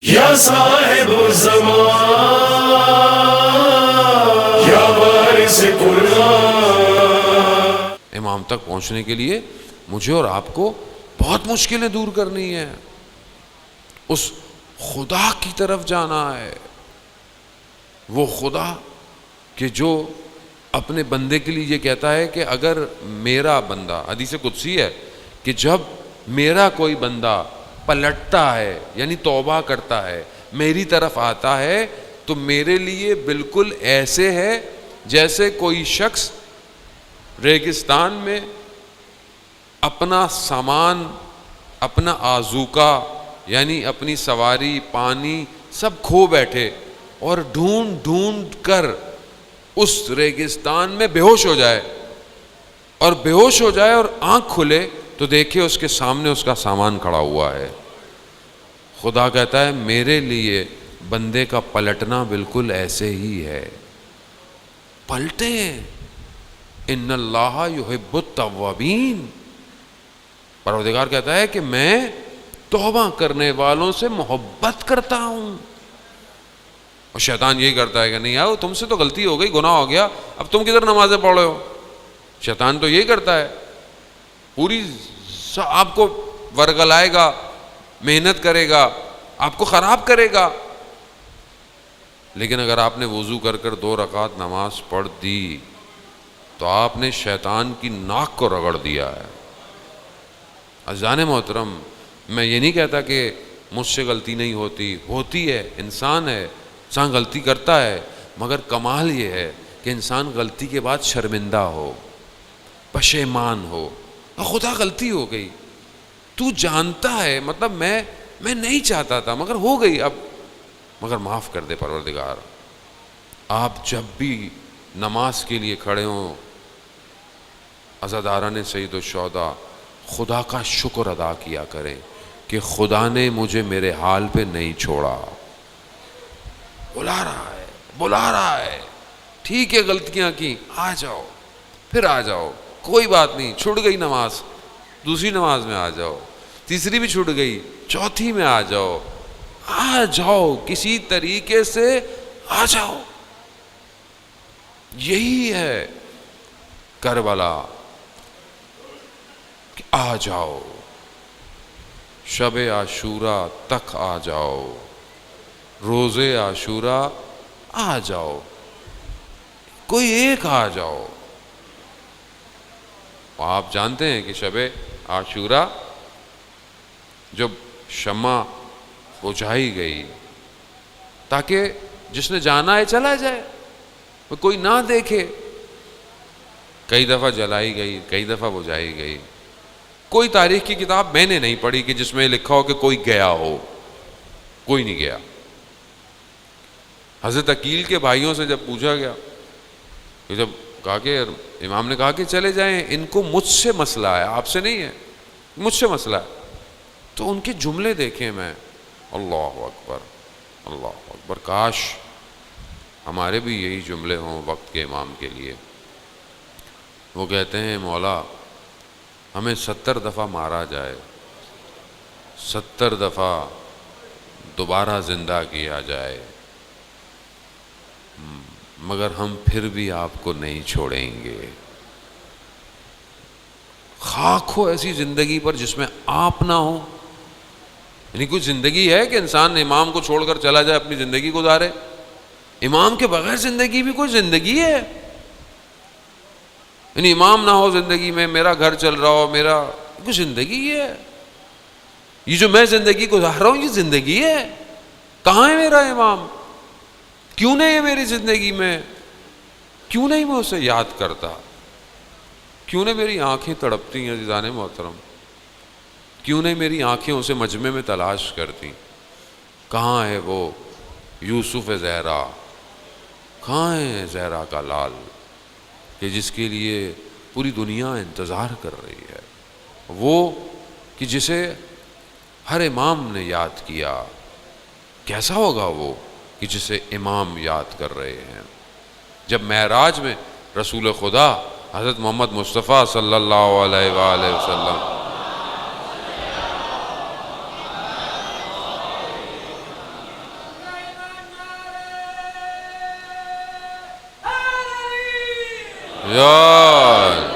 یا صاحب الزمان یا وارث قرآن. امام تک پہنچنے کے لیے مجھے اور آپ کو بہت مشکلیں دور کرنی ہیں، اس خدا کی طرف جانا ہے، وہ خدا کہ جو اپنے بندے کے لیے یہ کہتا ہے کہ اگر میرا بندہ، حدیث قدسی ہے کہ جب میرا کوئی بندہ پلٹتا ہے یعنی توبہ کرتا ہے، میری طرف آتا ہے، تو میرے لیے بالکل ایسے ہے جیسے کوئی شخص ریگستان میں اپنا سامان، اپنا آذوقہ یعنی اپنی سواری، پانی سب کھو بیٹھے اور ڈھونڈ ڈھونڈ کر اس ریگستان میں بے ہوش ہو جائے، اور بے ہوش ہو جائے اور آنکھ کھلے تو دیکھے اس کے سامنے اس کا سامان کھڑا ہوا ہے. خدا کہتا ہے میرے لیے بندے کا پلٹنا بالکل ایسے ہی ہے، پلٹیں. ان اللہ یحب التوابین. پروردگار کہتا ہے کہ میں توبہ کرنے والوں سے محبت کرتا ہوں. اور شیطان یہی کرتا ہے کہ نہیں آؤ، تم سے تو غلطی ہو گئی، گناہ ہو گیا، اب تم کدھر نمازیں پڑھ رہے ہو. شیطان تو یہی کرتا ہے، پوری آپ کو ورگلائے گا، محنت کرے گا، آپ کو خراب کرے گا. لیکن اگر آپ نے وضو کر کر 2 رکعت نماز پڑھ دی تو آپ نے شیطان کی ناک کو رگڑ دیا ہے. عزیزان محترم، میں یہ نہیں کہتا کہ مجھ سے غلطی نہیں ہوتی، ہوتی ہے، انسان ہے، انسان غلطی کرتا ہے، مگر کمال یہ ہے کہ انسان غلطی کے بعد شرمندہ ہو، پشیمان ہو. خدا غلطی ہو گئی، تو جانتا ہے، مطلب میں نہیں چاہتا تھا مگر ہو گئی، اب مگر معاف کر دے پروردگار. آپ جب بھی نماز کے لیے کھڑے ہوں، عزاداران سید الشہداء، خدا کا شکر ادا کیا کریں کہ خدا نے مجھے میرے حال پہ نہیں چھوڑا. بلا رہا ہے، ٹھیک ہے غلطیاں کی، آ جاؤ، پھر آ جاؤ، کوئی بات نہیں، چھوٹ گئی نماز، دوسری نماز میں آ جاؤ، تیسری بھی چھوٹ گئی، چوتھی میں آ جاؤ، کسی طریقے سے آ جاؤ. یہی ہے کربلا کہ آ جاؤ، شب عاشورہ تک آ جاؤ، روز عاشورہ آ جاؤ، کوئی ایک آ جاؤ. آپ جانتے ہیں کہ شب عاشورہ جب شمع بجھائی گئی تاکہ جس نے جانا ہے چلا جائے، کوئی نہ دیکھے. کئی دفعہ جلائی گئی، کئی دفعہ بجھائی گئی. کوئی تاریخ کی کتاب میں نے نہیں پڑھی کہ جس میں لکھا ہو کہ کوئی گیا ہو، کوئی نہیں گیا. حضرت عقیل کے بھائیوں سے جب پوچھا گیا، کہ جب کہا کہ امام نے کہا کہ چلے جائیں، ان کو مجھ سے مسئلہ ہے، آپ سے نہیں ہے، مجھ سے مسئلہ ہے. تو ان کے جملے دیکھیں میں، اللہ اکبر اللہ اکبر، کاش ہمارے بھی یہی جملے ہوں وقت کے امام کے لیے. وہ کہتے ہیں مولا ہمیں 70 دفعہ مارا جائے، 70 دفعہ دوبارہ زندہ کیا جائے، مگر ہم پھر بھی آپ کو نہیں چھوڑیں گے. خاک ہو ایسی زندگی پر جس میں آپ نہ ہو. یعنی کوئی زندگی ہے کہ انسان امام کو چھوڑ کر چلا جائے، اپنی زندگی گزارے؟ امام کے بغیر زندگی بھی کوئی زندگی ہے؟ یعنی امام نہ ہو زندگی میں، میرا گھر چل رہا ہو، میرا کوئی زندگی ہے؟ یہ جو میں زندگی گزار رہا ہوں یہ زندگی ہے؟ کہاں ہے میرا امام؟ کیوں نہیں ہے میری زندگی میں؟ کیوں نہیں میں اسے یاد کرتا؟ کیوں نہیں میری آنکھیں تڑپتی ہیں عزیزان محترم؟ کیوں نہیں میری آنکھیں اسے مجمع میں تلاش کرتی؟ کہاں ہے وہ یوسف زہرا؟ کہاں ہے زہرا کا لال کہ جس کے لیے پوری دنیا انتظار کر رہی ہے؟ وہ کہ جسے ہر امام نے یاد کیا. کیسا ہوگا وہ کہ جسے امام یاد کر رہے ہیں؟ جب معراج میں رسول خدا حضرت محمد مصطفیٰ صلی اللہ علیہ وآلہ وسلم یا